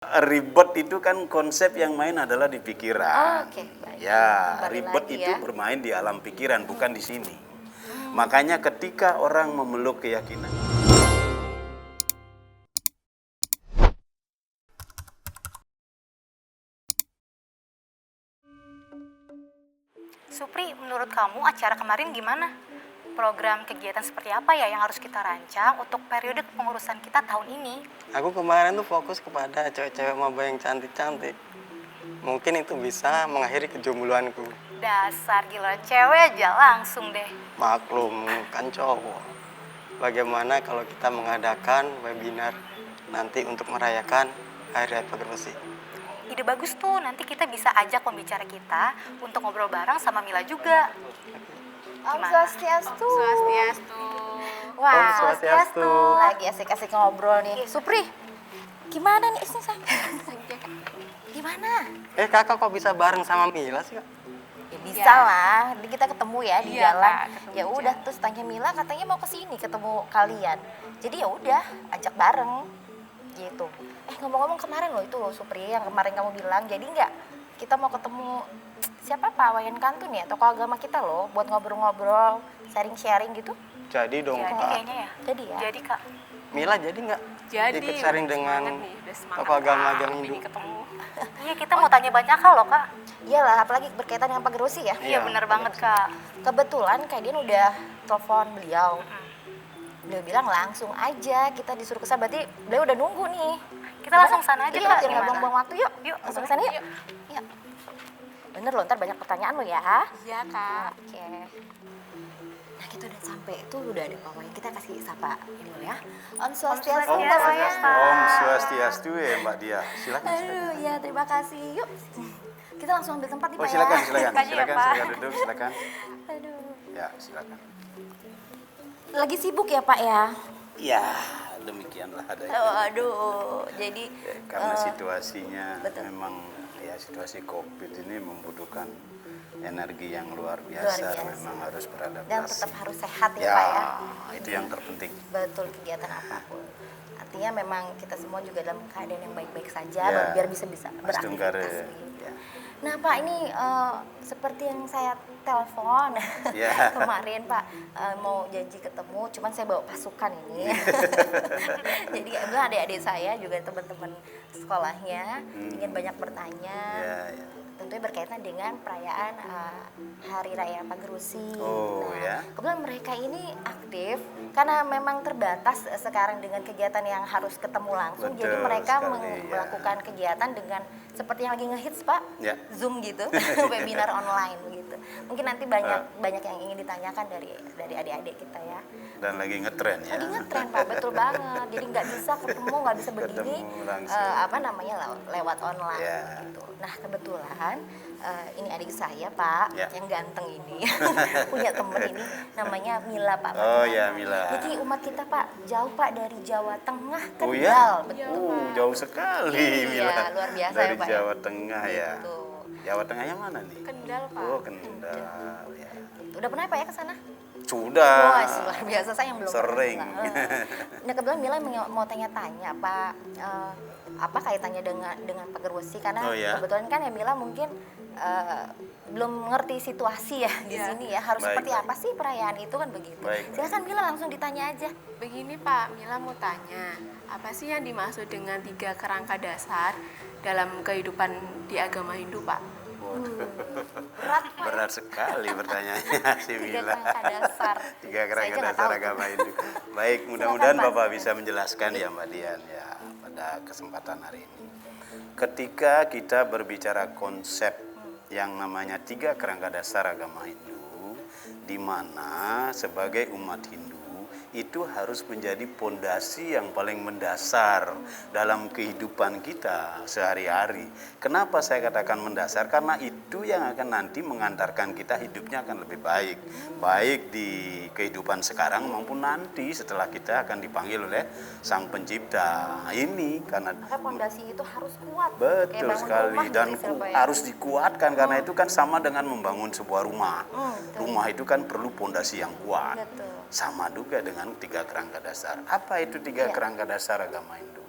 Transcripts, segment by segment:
Ribet itu kan konsep yang main adalah di pikiran. Oke, baik. Ya, Kembali ribet lagi itu ya. bermain di alam pikiran, bukan di sini. Makanya ketika orang memeluk keyakinan, Supri, menurut kamu acara kemarin gimana? Program kegiatan seperti apa ya yang harus kita rancang untuk periode kepengurusan kita tahun ini? Aku kemarin tuh fokus kepada cewek-cewek maba yang cantik-cantik. Mungkin itu bisa mengakhiri kejombloanku. Dasar gila cewek aja langsung deh. Maklum, kan cowok. Bagaimana kalau kita mengadakan webinar nanti untuk merayakan Hari Raya Pagerwesi? Ide bagus tuh, nanti kita bisa ajak pembicara kita untuk ngobrol bareng sama Mila juga. Om Gimana? Swastiastu. Swastiastu. Wah, Om Swastiastu. lagi asik-asik ngobrol nih. Supri, gimana nih istri saya? Gimana? Kakak kok bisa bareng sama Mila sih, Kak? Ya bisa lah, Ini kita ketemu ya di Iya, jalan. Kak, ketemu Ya udah, terus tanya Mila katanya mau ke sini ketemu kalian. Jadi ya udah, ajak bareng gitu. Ngomong-ngomong kemarin loh itu loh Supri yang kemarin kamu bilang, jadi nggak kita mau ketemu siapa Pak Wayan Kantun ya, tokoh agama kita loh, buat ngobrol-ngobrol, sharing-sharing gitu. Jadi dong, Jadi Kak. kayaknya ya. Jadi ya. Jadi Kak. Mila jadi nggak Jadi ikut sharing udah dengan semangat nih, udah semangat tokoh agama banget Hindu? ini ketemu. Iya kita mau tanya banyak hal loh Kak. Iyalah, apalagi berkaitan dengan Pagerwesi ya. Iya bener banget Kak. Kebetulan Kak Dian udah telepon beliau. Beliau bilang langsung aja kita disuruh kesana, berarti beliau udah nunggu nih. Kita langsung sana aja Iya, Kak. biar nggak Gimana? buang-buang waktu yuk. Yuk, langsung kesana yuk. Yuk. Bener loh, ntar banyak pertanyaan lo ya. Iya Kak. Oke. Nah kita udah sampai, tuh udah ada Pak Wayan. Kita kasih sapa ini dulu ya. Om Swastiastu, Om Pak Wayan. Om Swastiastu ya Mbak Dia. Silakan. Aduh, ya terima kasih. Yuk. Kita langsung ambil tempat nih Oh Pak silakan, ya. silakan, Silakan ya, silakan, Pak. silakan duduk, silakan. Aduh. Ya, silakan. Lagi sibuk ya Pak ya? Ya, demikianlah adanya. Aduh, jadi Karena situasinya betul. memang ya situasi COVID ini membutuhkan energi yang luar Luar biasa, biasa. memang harus dan beradaptasi. tetap harus sehat ya, Ya, Pak ya. itu yang terpenting. Betul, kegiatan apapun. Artinya memang kita semua juga dalam keadaan yang baik-baik saja Ya, biar bisa Mas Tunggare, beraktivitas. Gitu. ya. Nah Pak, ini seperti yang saya telepon Ya. kemarin Pak, mau janji ketemu, cuman saya bawa pasukan ini. Jadi bilang adik-adik saya juga teman-teman sekolahnya ingin banyak bertanya. Ya, ya. Tentunya berkaitan dengan perayaan Hari Raya Pagerwesi. Oh, ya. Kebetulan mereka ini aktif karena memang terbatas sekarang dengan kegiatan yang harus ketemu langsung. Jadi Betul mereka sekali, ya. melakukan kegiatan dengan seperti yang lagi ngehits Pak, Ya. Zoom gitu, webinar online gitu. Mungkin nanti banyak yang ingin ditanyakan dari adik-adik kita ya. Dan lagi ngetren ya. Lagi ngetren Pak, betul banget. Jadi nggak bisa ketemu, nggak bisa begini, Ketemu langsung. lewat online Ya. gitu. Nah kebetulan ini adik saya Pak, Ya. yang ganteng ini punya temen ini namanya Mila Pak. Oh, Matiana. ya, Mila. Jadi umat kita Pak jauh Pak dari Jawa Tengah Oh Kendal, ya? betul. Jauh sekali Iya, Mila. luar biasa dari ya, Pak, ya. Jawa Tengah ya. Gitu. Jawa Tengahnya mana nih? Kendal Pak. Oh, Kendal ya. Udah pernah ya Pak ya ke sana? Sudah. Wah, luar biasa, saya yang belum Sering. pernah. Nah, kebetulan Mila mau tanya-tanya, Pak, apa kaitannya dengan Pagerwesi? Karena Oh, ya? kebetulan kan ya Mila mungkin belum ngerti situasi ya di Iya. sini ya. Harus Baik, seperti baik. apa sih perayaan itu kan begitu. Baik, baik. Silakan Mila langsung ditanya aja. Begini Pak, Mila mau tanya, apa sih yang dimaksud dengan 3 kerangka dasar dalam kehidupan di agama Hindu Pak? Berat, Pak. Berat sekali pertanyaannya si Tiga Mila. kerangka dasar. Tiga kerangka Saya aja nggak dasar tahu. agama Hindu. Baik, mudah-mudahan Silakan, Pak. Bapak bisa menjelaskan ya Mbak Dian ya pada kesempatan hari ini. Ketika kita berbicara konsep yang namanya 3 kerangka dasar agama Hindu, di mana sebagai umat Hindu itu harus menjadi pondasi yang paling mendasar dalam kehidupan kita sehari-hari. Kenapa saya katakan mendasar? Karena itu yang akan nanti mengantarkan kita hidupnya akan lebih baik. Baik di kehidupan sekarang maupun nanti setelah kita akan dipanggil oleh Sang Pencipta. Nah, ini karena Maka pondasi itu harus kuat. betul Kayak bangun sekali rumah dan gitu, Pak, ya. harus dikuatkan karena itu kan sama dengan membangun sebuah rumah. Betul. Rumah itu kan perlu pondasi yang kuat. Betul. Sama juga dengan 3 kerangka dasar. Apa itu 3 Iya. kerangka dasar agama Hindu?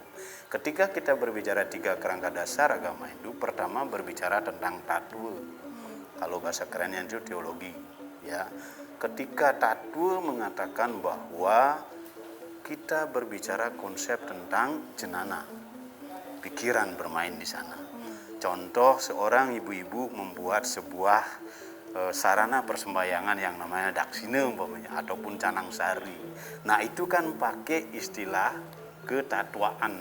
Ketika kita berbicara 3 kerangka dasar agama Hindu, pertama berbicara tentang tatwa. Kalau bahasa kerennya itu teologi, ya. Ketika tatwa mengatakan bahwa kita berbicara konsep tentang jenana, pikiran bermain di sana. Contoh, seorang ibu-ibu membuat sebuah sarana persembahyangan yang namanya daksina umpamanya, ataupun canang sari. Nah, itu kan pakai istilah ketatwaan,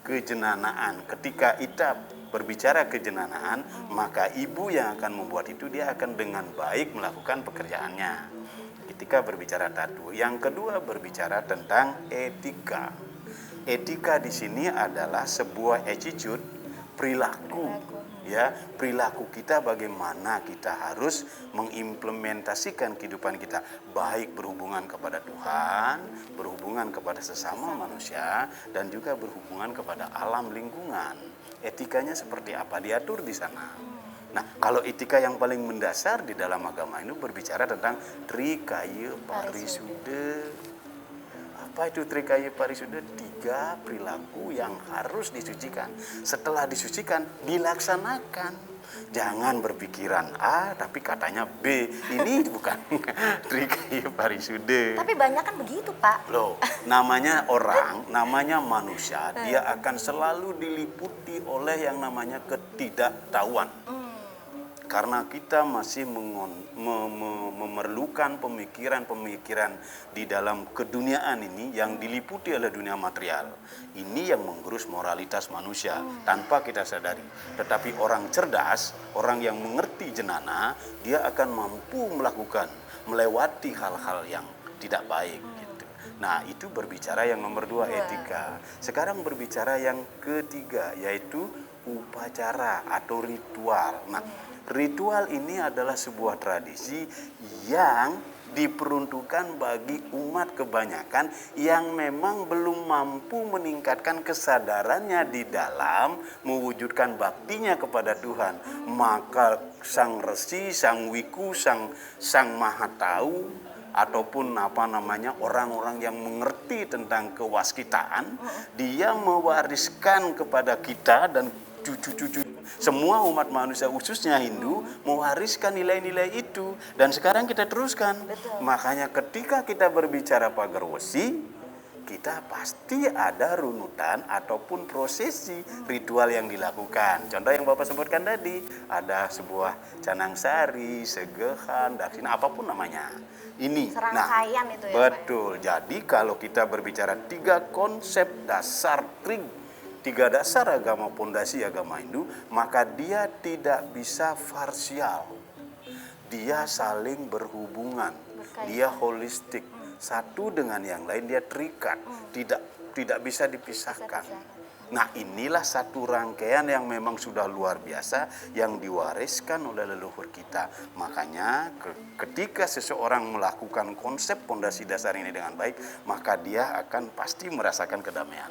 kejenanaan. Ketika kita berbicara kejenanaan, maka ibu yang akan membuat itu dia akan dengan baik melakukan pekerjaannya. Ketika berbicara tatwa, yang kedua berbicara tentang etika. Etika di sini adalah sebuah attitude, perilaku. Ya, perilaku kita bagaimana kita harus mengimplementasikan kehidupan kita, baik berhubungan kepada Tuhan, berhubungan kepada sesama manusia, dan juga berhubungan kepada alam lingkungan. Etikanya seperti apa diatur di sana. Nah, kalau etika yang paling mendasar di dalam agama ini berbicara tentang Trikaya Parisuddha. Apa itu Trikaya Parisuddha? 3 perilaku yang harus disucikan. Setelah disucikan, dilaksanakan. Jangan berpikiran A, tapi katanya B. Ini bukan Trikaya Parisuddha. Tapi banyak kan begitu, Pak. Loh, namanya orang, namanya manusia, dia akan selalu diliputi oleh yang namanya ketidaktahuan. Karena kita masih memerlukan pemikiran-pemikiran di dalam keduniaan ini yang diliputi oleh dunia material. Ini yang menggerus moralitas manusia tanpa kita sadari. Tetapi orang cerdas, orang yang mengerti jenana, dia akan mampu melakukan, melewati hal-hal yang tidak baik. Gitu. Nah, itu berbicara yang nomor 2, etika. Sekarang berbicara yang ketiga, yaitu upacara atau ritual. Nah, ritual ini adalah sebuah tradisi yang diperuntukkan bagi umat kebanyakan yang memang belum mampu meningkatkan kesadarannya di dalam mewujudkan baktinya kepada Tuhan. Maka sang resi, sang wiku, sang mahatau, ataupun orang-orang yang mengerti tentang kewaskitaan, dia mewariskan kepada kita dan cucu-cucu semua umat manusia, khususnya Hindu, mewariskan nilai-nilai itu, dan sekarang kita teruskan. Betul. Makanya ketika kita berbicara pagar wesi, kita pasti ada runutan ataupun prosesi ritual yang dilakukan. Contoh yang Bapak sebutkan tadi, ada sebuah canang sari, segehan, daksina, apapun namanya. Ini Serangkaian itu ya, betul. Jadi kalau kita berbicara 3 konsep dasar 3 dasar agama, pondasi agama Hindu, maka dia tidak bisa parsial. Dia saling berhubungan, dia holistik. Satu dengan yang lain dia terikat, tidak bisa dipisahkan. Nah, inilah satu rangkaian yang memang sudah luar biasa yang diwariskan oleh leluhur kita. Makanya ketika seseorang melakukan konsep pondasi dasar ini dengan baik, maka dia akan pasti merasakan kedamaian.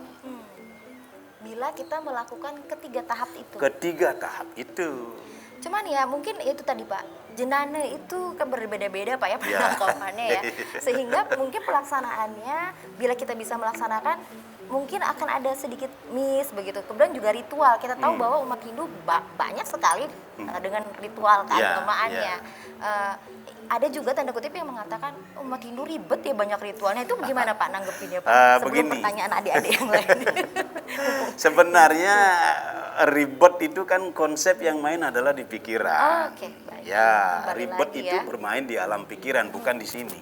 Bila kita melakukan ketiga tahap itu. Ketiga tahap itu. Cuman ya mungkin itu tadi Pak, jenana itu kan berbeda-beda Pak ya penangkapannya ya. Sehingga mungkin pelaksanaannya bila kita bisa melaksanakan mungkin akan ada sedikit miss begitu. Kemudian juga ritual. Kita tahu bahwa umat Hindu banyak sekali dengan ritual keagamaannya. Ada juga tanda kutip yang mengatakan umat Hindu ribet ya banyak ritualnya. Itu gimana Pak nanggepinnya Pak? Sebelum Begini. pertanyaan adik-adik yang lain. Sebenarnya ribet itu kan konsep yang main adalah di pikiran. Oke, baik. Ya, Kembali ribet lagi itu ya. bermain di alam pikiran, bukan di sini.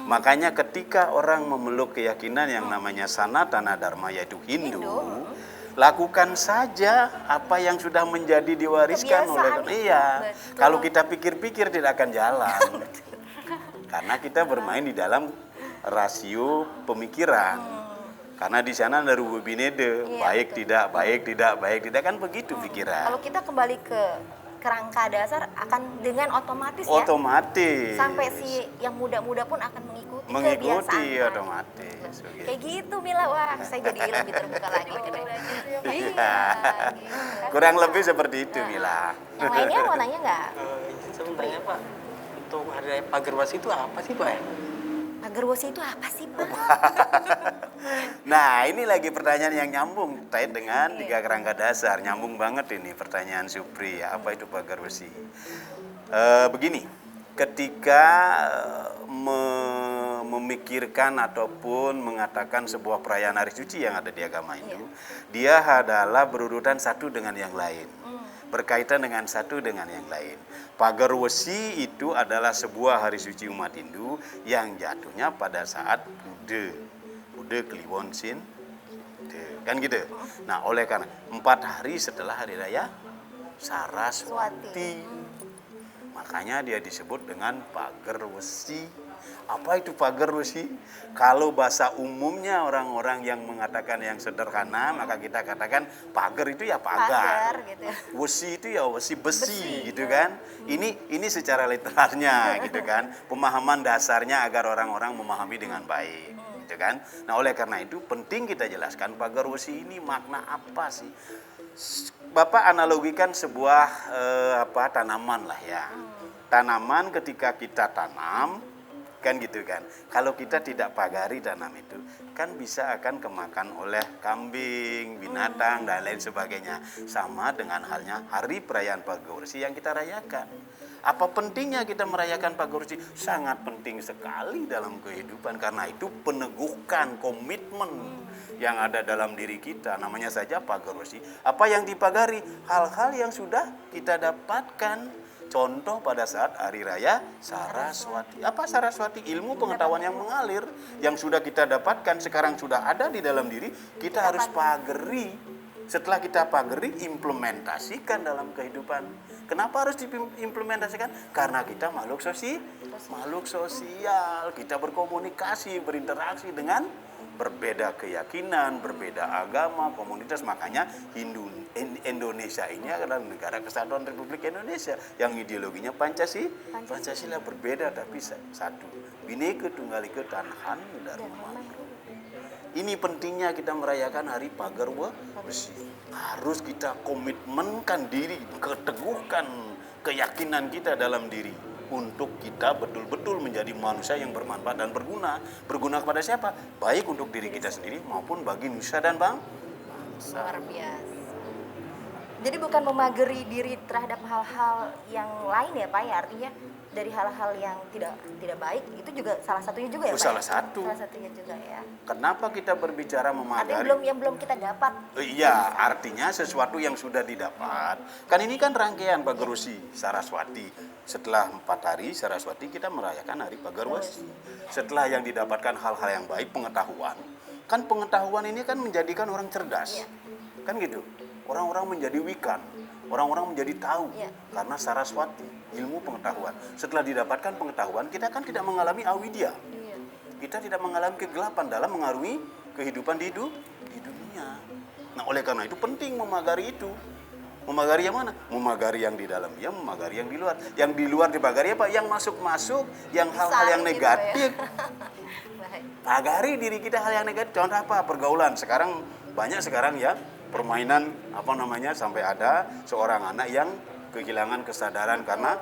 Makanya ketika orang memeluk keyakinan yang namanya Sanatana Dharma, yaitu Hindu, lakukan saja apa yang sudah menjadi diwariskan oleh Kebiasaan itu. iya. Betul. Kalau kita pikir-pikir tidak akan jalan. Karena kita bermain di dalam rasio pemikiran. Karena di sana ada rububinede, Iya, baik betul. tidak, baik tidak, baik tidak, kan begitu pikiran. Kalau kita kembali ke kerangka dasar akan dengan otomatis ya. Otomatis. Sampai si yang muda-muda pun akan mengikuti Mengikuti kebiasaan. otomatis. Begitu. Kayak gitu Mila, wah saya jadi lebih terbuka lagi. Iya. Kurang lebih seperti itu, Mila. Yang lainnya mau nanya nggak? Sebenarnya Pak, untuk hari raya Pagerwas itu apa sih Pak ya? Pagar wesi itu apa sih, Pak? Nah, ini lagi pertanyaan yang nyambung terkait dengan tiga kerangka dasar. Nyambung banget ini pertanyaan Supri ya. Apa itu pagar besi? Begini, ketika memikirkan ataupun mengatakan sebuah perayaan hari suci yang ada di agama Hindu, dia adalah berurutan satu dengan yang lain. Berkaitan dengan satu dengan yang lain. Pagar Wesi itu adalah sebuah hari suci umat Hindu yang jatuhnya pada saat Bude Kliwon Sin, kan gitu. Nah, oleh karena 4 hari setelah hari raya Saraswati, makanya dia disebut dengan pagar Wesi. Apa itu pagar wesi? Kalau bahasa umumnya orang-orang yang mengatakan yang sederhana, maka kita katakan pagar itu ya pagar. Gitu. Wesi itu ya wesi besi gitu kan. Ini secara literalnya gitu kan. Pemahaman dasarnya agar orang-orang memahami dengan baik gitu kan. Nah, oleh karena itu penting kita jelaskan pagar wesi ini makna apa sih? Bapak analogikan sebuah tanaman lah ya. Tanaman ketika kita tanam kan gitu kan. Kalau kita tidak pagari tanam itu kan bisa akan kemakan oleh kambing, binatang dan lain sebagainya. Sama dengan halnya hari perayaan Pagar Wesi yang kita rayakan. Apa pentingnya kita merayakan Pagar Wesi? Sangat penting sekali dalam kehidupan karena itu peneguhan komitmen yang ada dalam diri kita. Namanya saja Pagar Wesi. Apa yang dipagari? Hal-hal yang sudah kita dapatkan. Contoh pada saat hari raya Saraswati. Apa Saraswati? Ilmu pengetahuan yang mengalir yang sudah kita dapatkan sekarang sudah ada di dalam diri, kita harus pagari. Setelah kita pagari, implementasikan dalam kehidupan. Kenapa harus diimplementasikan? Karena kita makhluk sosial. Kita berkomunikasi, berinteraksi dengan berbeda keyakinan, berbeda agama, komunitas. Makanya Indonesia ini adalah negara kesatuan Republik Indonesia yang ideologinya Pancasila berbeda tapi satu. Bhinneka Tunggal Ika Tanahan Dharma. Ini pentingnya kita merayakan hari Pagar Wesi. Harus kita komitmenkan diri, keteguhkan keyakinan kita dalam diri untuk kita betul-betul menjadi manusia yang bermanfaat dan berguna. Berguna kepada siapa? Baik untuk diri kita sendiri maupun bagi nusa dan bangsa. Luar biasa. Jadi bukan memagari diri terhadap hal-hal yang lain ya Pak ya, artinya dari hal-hal yang tidak baik itu juga salah satunya juga ya Pak? Salah satu. Salah satunya juga ya. Kenapa kita berbicara memagari? Artinya yang belum kita dapat. Iya, artinya sesuatu yang sudah didapat. Kan ini kan rangkaian Pagar Wesi Saraswati. Setelah 4 hari Saraswati kita merayakan hari Pagar Wesi. Setelah yang didapatkan hal-hal yang baik, pengetahuan. Kan pengetahuan ini kan menjadikan orang cerdas. Kan gitu. Orang-orang menjadi wikan, orang-orang menjadi tahu karena Saraswati, ilmu pengetahuan. Setelah didapatkan pengetahuan, kita kan tidak mengalami awidya. Kita tidak mengalami kegelapan dalam mengarungi kehidupan di dunia. Nah, oleh karena itu penting memagari itu. Memagari yang mana? Memagari yang di dalam, ya memagari yang di luar. Yang di luar dipagari apa? Yang masuk-masuk, yang hal-hal yang negatif. Pagari diri kita hal yang negatif. Contoh apa? Pergaulan. Banyak sekarang ya permainan sampai ada seorang anak yang kehilangan kesadaran karena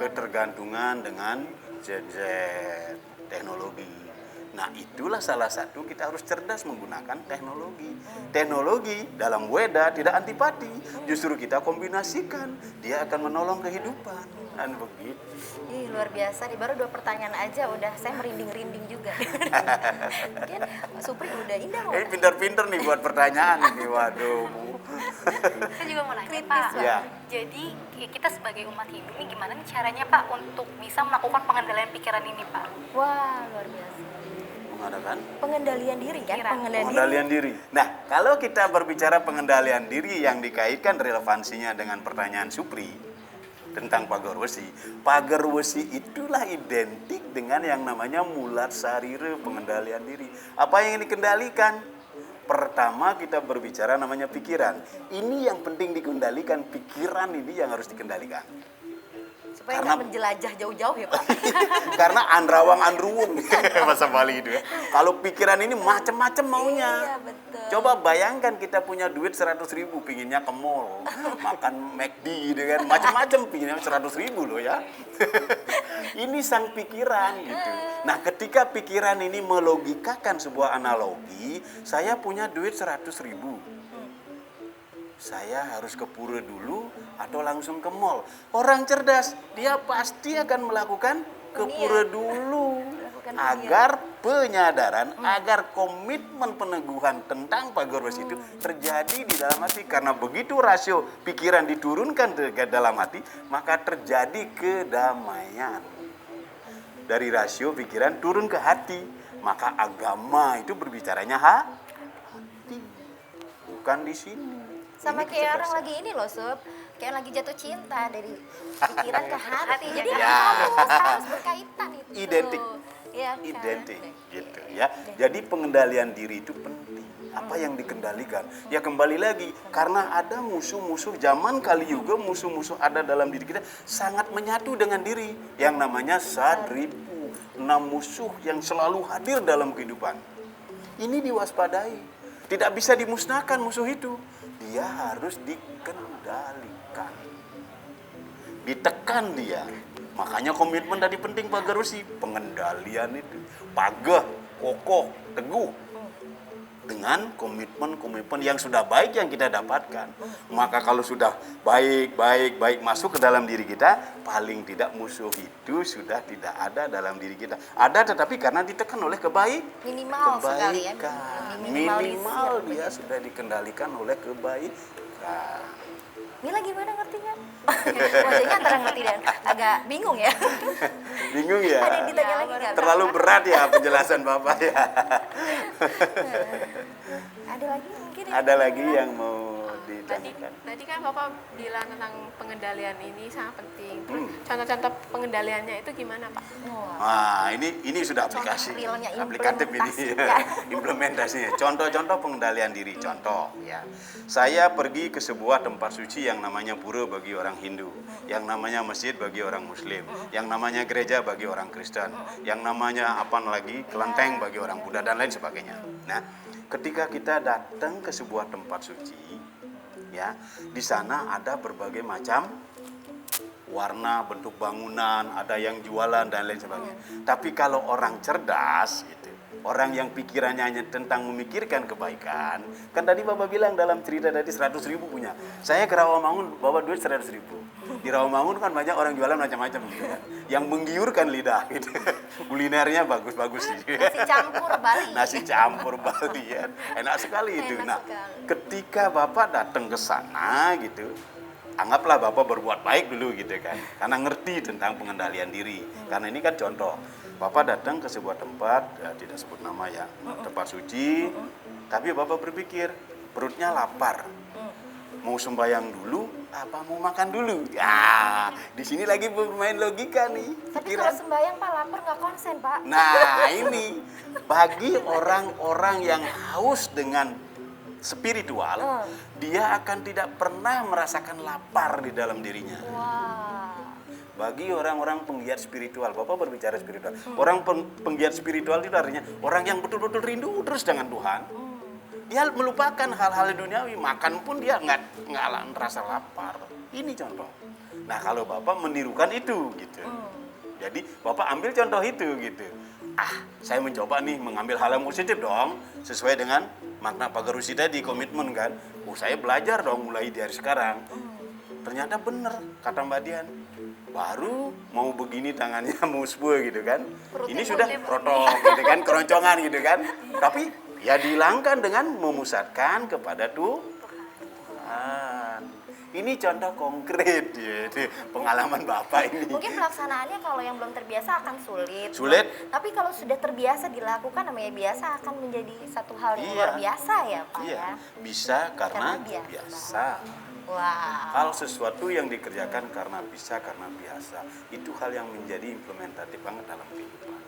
ketergantungan dengan gadget, teknologi. Nah, itulah salah satu kita harus cerdas menggunakan teknologi. Teknologi dalam Weda tidak antipati, justru kita kombinasikan, dia akan menolong kehidupan. Dan begitu. Ih, luar biasa nih, baru 2 pertanyaan aja udah saya merinding-rinding juga. Mungkin Supri udah indah. Ini pinter-pinter nih buat pertanyaan ini, waduh. Saya juga mau nanya Kritis, Pak. Ya. Jadi kita sebagai umat Hindu ini gimana nih caranya Pak untuk bisa melakukan pengendalian pikiran ini Pak? Wah, luar biasa. Mengadakan Pengendalian diri kan? pengendalian diri. Nah, kalau kita berbicara pengendalian diri yang dikaitkan relevansinya dengan pertanyaan Supri tentang Pagar Wesi. Pagar Wesi itulah identik dengan yang namanya mulat sarira, pengendalian diri. Apa yang dikendalikan? Pertama kita berbicara namanya pikiran. Ini yang penting dikendalikan, pikiran ini yang harus dikendalikan. Supaya Karena nggak menjelajah jauh-jauh ya Pak. karena andrawang andruwung bahasa Bali itu ya. Kalau pikiran ini macam-macam maunya. Iya betul. Coba bayangkan kita punya duit 100.000, pinginnya ke mall, makan McD gitu kan, macam-macam pinginnya 100.000 loh ya. Ini sang pikiran gitu. Nah ketika pikiran ini melogikakan sebuah analogi, saya punya duit 100.000. Saya harus ke pura dulu atau langsung ke mall. Orang cerdas, dia pasti akan melakukan ke pura dulu. Agar penyadaran, agar komitmen peneguhan tentang pagar besi itu terjadi di dalam hati. Karena begitu rasio pikiran diturunkan ke dalam hati, maka terjadi kedamaian. Dari rasio pikiran turun ke hati, maka agama itu berbicaranya hati, bukan di sini. Sama Ini kayak orang kecerdasan. lagi ini loh Sob, kayak lagi jatuh cinta dari pikiran ke hati. Jadi Ya. harus berkaitan itu. Identik. Iya kan? Identik gitu ya. Jadi pengendalian diri itu penting. Apa yang dikendalikan? Ya kembali lagi, karena ada musuh-musuh zaman kali juga, musuh-musuh ada dalam diri kita sangat menyatu dengan diri. Yang namanya sadribu, 6 musuh yang selalu hadir dalam kehidupan. Ini diwaspadai. Tidak bisa dimusnahkan musuh itu. Dia harus dikendalikan. Ditekan dia. Makanya komitmen tadi penting Pak Garusi. Pengendalian itu. Pagah, kokoh, teguh. Dengan komitmen-komitmen yang sudah baik yang kita dapatkan. Maka kalau sudah baik masuk ke dalam diri kita, paling tidak musuh itu sudah tidak ada dalam diri kita. Ada tetapi karena ditekan oleh Minimal sekali ya. kebaikan. Minimalisir. Minimal dia sudah dikendalikan oleh kebaikan. Mila gimana ngertinya? Maksudnya antara ngerti dan agak bingung ya. Bingung ya? Ada yang ditanya lagi nggak? Terlalu berat ya penjelasan Bapak ya. Ada lagi mungkin? Ada lagi yang mau Tadi, ditanyakan? tadi kan Bapak bilang tentang pengendalian ini sangat penting. Terus contoh-contoh pengendaliannya itu gimana Pak? Nah, ini sudah aplikasi. Contoh realnya, Aplikatif ini implementasinya. implementasinya. Contoh-contoh pengendalian diri. Contoh ya. Saya pergi ke sebuah tempat suci yang namanya pura bagi orang Hindu, yang namanya masjid bagi orang Muslim, yang namanya gereja bagi orang Kristen, yang namanya apa lagi? Kelenteng bagi orang Buddha dan lain sebagainya. Nah, ketika kita datang ke sebuah tempat suci, ya, di sana ada berbagai macam warna, bentuk bangunan, ada yang jualan dan lain sebagainya. Tapi kalau orang cerdas gitu, orang yang pikirannya hanya tentang memikirkan kebaikan, kan tadi Bapak bilang dalam cerita tadi 100.000 punya. Saya ke Rawamangun bawa duit 100.000. Di Rawamangun kan banyak orang jualan macam-macam gitu kan. Yang menggiurkan lidah gitu. Kulinernya bagus-bagus gitu. Nasi campur Bali. Nasi campur Bali ya. Enak sekali itu. Enak Nah, sekali. ketika Bapak datang ke sana gitu, anggaplah Bapak berbuat baik dulu gitu kan. Karena ngerti tentang pengendalian diri. Karena ini kan contoh. Bapak datang ke sebuah tempat, ya tidak sebut nama ya, tempat suci. Tapi Bapak berpikir, perutnya lapar. Mau sembahyang dulu, apa mau makan dulu? Ya, di sini lagi bermain logika nih. Tapi pikiran. kalau sembahyang Pak lapar nggak konsen Pak. Nah ini bagi orang-orang yang haus dengan spiritual, dia akan tidak pernah merasakan lapar di dalam dirinya. Wah. Bagi orang-orang penggiat spiritual, Bapak berbicara spiritual. Orang penggiat spiritual itu artinya orang yang betul-betul rindu terus dengan Tuhan. Dia melupakan hal-hal duniawi, makan pun dia nggak merasa lapar. Ini contoh. Nah kalau Bapak menirukan itu gitu. Jadi Bapak ambil contoh itu gitu. Saya mencoba nih mengambil hal yang positif dong, sesuai dengan makna Pak Garusi tadi, komitmen kan. Saya belajar dong mulai dari sekarang. Ternyata benar kata Mbak Dian. Baru mau begini tangannya mau sebuah gitu kan. Ini sudah protok gitu kan, keroncongan gitu kan. Tapi ya dihilangkan dengan memusatkan kepada Tuhan. Ini contoh konkret ya, pengalaman Bapak ini. Mungkin pelaksanaannya kalau yang belum terbiasa akan sulit. Sulit. Tapi kalau sudah terbiasa dilakukan namanya biasa akan menjadi satu hal yang luar biasa ya Pak Iya, ya. bisa karena Karena biasa. Wow. Hal sesuatu yang dikerjakan karena bisa, karena biasa. Itu hal yang menjadi implementatif banget dalam kehidupan.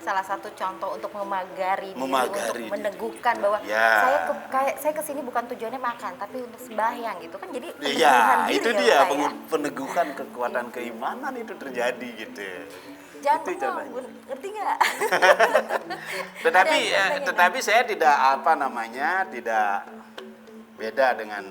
salah satu contoh untuk memagari diri, Memagari untuk meneguhkan bahwa Ya. saya kesini bukan tujuannya makan, tapi untuk sembahyang gitu kan, jadi peneguhan Iya, diri itu ya, dia Pak, ya. peneguhan kekuatan keimanan itu terjadi gitu. Jangan Itu bengong, contohnya. ngerti nggak? Tetapi Ada yang contohnya, tetapi saya tidak tidak beda dengan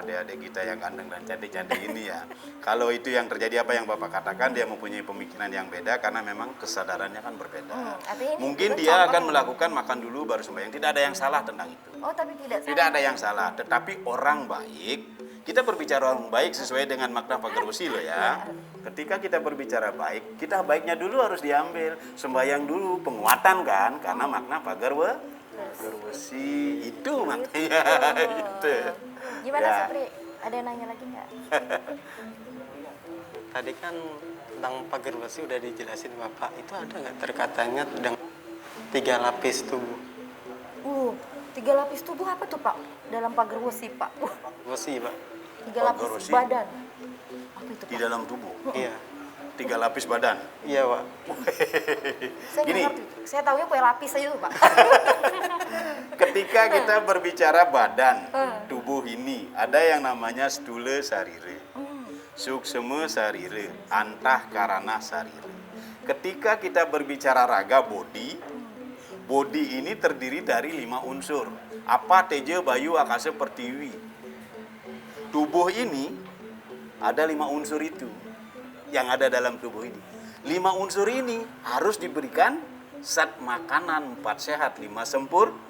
adik-adik kita yang ganteng dan cantik-cantik ini ya. Kalau itu yang terjadi apa yang Bapak katakan, dia mempunyai pemikiran yang beda karena memang kesadarannya kan berbeda. artinya ini Mungkin juga dia contoh akan yang- melakukan makan dulu baru sembahyang. Tidak ada yang salah tentang itu. Oh, tapi tidak Tidak ada yang salah, tetapi orang baik, kita berbicara orang baik sesuai dengan makna pagar besi loh ya. Ketika kita berbicara baik, kita baiknya dulu harus diambil. Sembahyang dulu, penguatan kan, karena makna pagar besi itu maknanya. Itu. Gimana Ya. Supri? Ada yang nanya lagi nggak? Tadi kan tentang pagar besi udah dijelasin Bapak. Itu ada nggak terkatanya dengan 3 lapis tubuh? 3 lapis tubuh apa tuh Pak? Dalam pagar besi Pak. Besi Pak. 3 lapis Pagar besi? badan. Apa itu Di Pak? dalam tubuh, Iya. 3 lapis badan. Iya Pak. Saya nggak Gini. ngerti. Saya tahunya kue lapis aja tuh Pak. Ketika kita berbicara badan, tubuh ini, ada yang namanya stula sarire, suksema sarire, antah karana sarire. Ketika kita berbicara raga body, body ini terdiri dari 5 unsur. Apa, teja, bayu, akasa, pertiwi. Tubuh ini ada 5 unsur itu yang ada dalam tubuh ini. 5 unsur ini harus diberikan zat makanan 4 sehat 5 sempurna.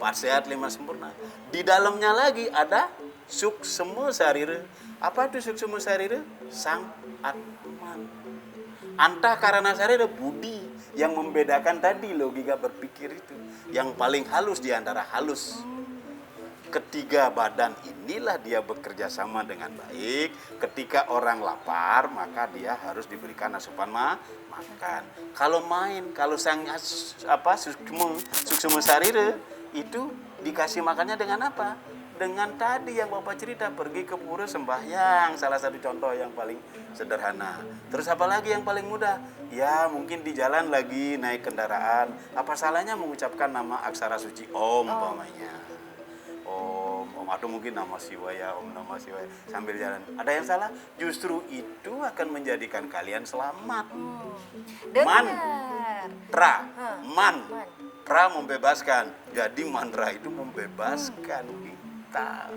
4 sehat 5 sempurna. Di dalamnya lagi ada suksema sarire. Apa itu suksema sarire? Sang Atman. Antah karana sarire, budi yang membedakan tadi logika berpikir itu. Yang paling halus di antara halus. Ketiga badan inilah dia bekerja sama dengan baik. Ketika orang lapar, maka dia harus diberikan asupan makan. Kalau main, kalau sang suksema sarire itu dikasih makannya dengan apa? Dengan tadi yang Bapak cerita, pergi ke pura sembahyang, salah satu contoh yang paling sederhana. Terus apa lagi yang paling mudah? Ya mungkin di jalan lagi naik kendaraan, apa salahnya mengucapkan nama aksara suci Om umpamanya. Om, atau mungkin nama Siwaya, Om nama Siwaya sambil jalan. Ada yang salah? Justru itu akan menjadikan kalian selamat. Man, Dengar. tra, man, Man. tra membebaskan. Jadi mantra itu membebaskan kita.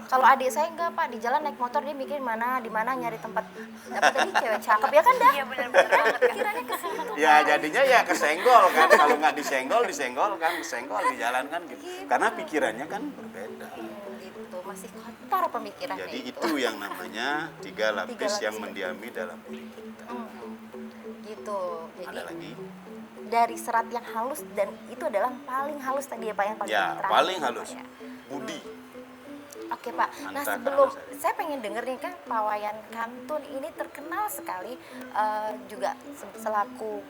Kalau adik saya enggak Pak, di jalan naik motor dia mikir di mana nyari tempat apa tadi cewek cakep ya kan dah. Iya benar-benar banget Kak. Pikirannya ke situ. Ya jadinya ya kesenggol kan. Kalau nggak disenggol kan, kesenggol di jalan kan gitu. Karena pikirannya kan berbeda. Gitu, masih kotor pemikirannya. Jadi itu yang namanya 3 lapis yang lapis. mendiami dalam diri kita. Gitu. Jadi Ada lagi? dari serat yang halus, dan itu adalah paling halus tadi ya Pak, yang paling Ya, terakhir, paling Pak, halus. ya. Budi. Oke Pak, nah Antara sebelum saya. saya pengen denger nih kan Pawayan Kantun ini terkenal sekali juga selaku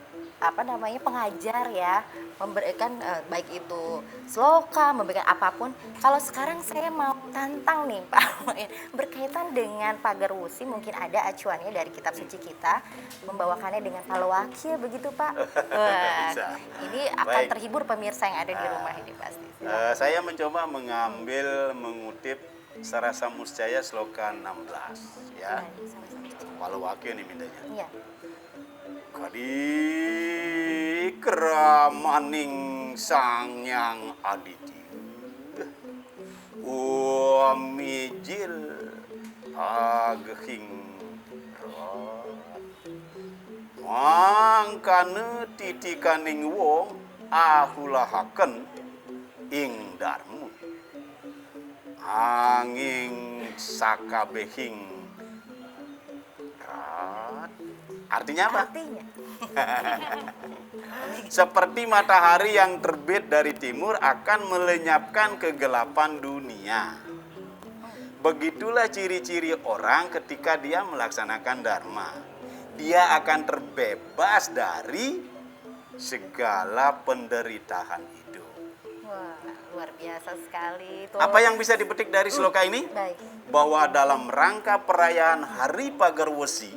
pengajar ya, memberikan baik itu sloka, memberikan apapun. Kalau sekarang saya mau tantang nih Pak Pawayan, berkaitan dengan pagar wusi, mungkin ada acuannya dari kitab suci kita, membawakannya dengan palawakil begitu Pak. Wah, Bisa. ini akan Baik. terhibur pemirsa yang ada di rumah ini pasti. Saya mencoba mengutip Sarasa Muscaya sloka 16 ya. Walau wakil nih mintanya. Iya. Kadi keramaning sangyang aditi Uamijil ageng rat Mangkane titikaning wong ahulahaken ing darmu anging sakabehing rat. Artinya apa? Artinya Seperti matahari yang terbit dari timur akan melenyapkan kegelapan dunia. Begitulah ciri-ciri orang ketika dia melaksanakan dharma. Dia akan terbebas dari segala penderitaan hidup. wah, luar biasa sekali tuh. Apa yang bisa dipetik dari sloka ini? Baik. Bahwa dalam rangka perayaan Hari Pagar Wesi,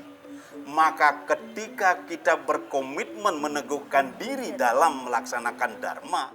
Maka ketika kita berkomitmen meneguhkan diri dalam melaksanakan dharma,